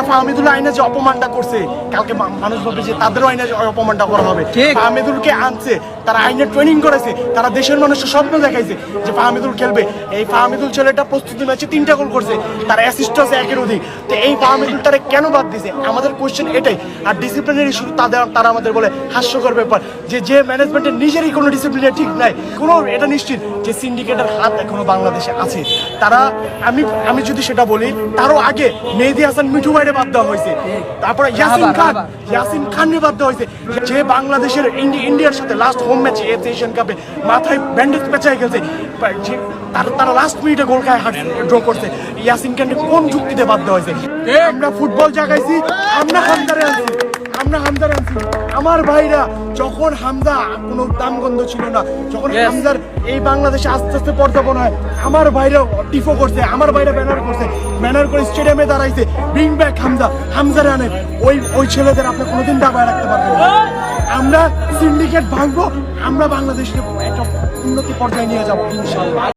ফাহমিদুল আইনে যে অপমানটা করছে, কালকে মানুষ ভাবে যে তাদেরও আইনে অপমানটা করা হবে। ফাহমিদুলকে আনছে, তারা আইনে ট্রেনিং করেছে, তারা দেশের মানুষের স্বপ্ন দেখাইছে যে ফাহমিদুল খেলবে। এই ফাহমিদুল ছেলেটা প্রস্তুতি ম্যাচে 3টা গোল করছে, তার অ্যাসিস্ট আছে 1-এর অধিক। তো এই ফাহমিদুলটারে কেন বাদ দিছে? আমাদের কোয়েশ্চেন এটাই। আর ডিসিপ্লিনের ইস্যু তারা আমাদের বলে হাস্যকর ব্যাপার যে ম্যানেজমেন্টের নিজেরই কোনো ডিসিপ্লিনের ঠিক নাই, কোনো এটা নিশ্চিত যে সিন্ডিকেটের হাত এখনো বাংলাদেশে আছে। তারা আমি যদি সেটা বলি, তারও আগে মেহেদী হাসান মিঠু ভাইরে বাদ দেওয়া হয়েছে, তারপরে ইয়াসিন খানকে বাদ দেওয়া হয়েছে, যে বাংলাদেশের ইন্ডিয়ার সাথে লাস্ট হোম ম্যাচে এশিয়ান কাপে মাথায় ব্যান্ডেজ পেঁচাই গেছে, তারা লাস্ট মিনিটে গোল খায় ড্র করছে। ইয়াসিন খানকে কোন যুক্তিতে বাদ দেওয়া হয়েছে? আমরা ফুটবল জাগাইছি, আমরা হামদারে আনছি। আমার ভাইরা যখন হামজা কোনো দামগন্ধ ছিল না, যখন হামজার এই বাংলাদেশে আস্তে আস্তে পর্দাপন হয়, আমার ভাইরা টিফো করছে, আমার ভাইরা ব্যানার করে স্টেডিয়ামে দাঁড়াইছে, ব্রিং ব্যাক হামজারে আনে। ওই ছেলেদের আপনি কোনোদিন দাবায় রাখতে পারবেন না। আমরা সিন্ডিকেট ভাঙবো, আমরা বাংলাদেশকে একটা উন্নতি পর্যায়ে নিয়ে যাবো ইনশাআল্লাহ।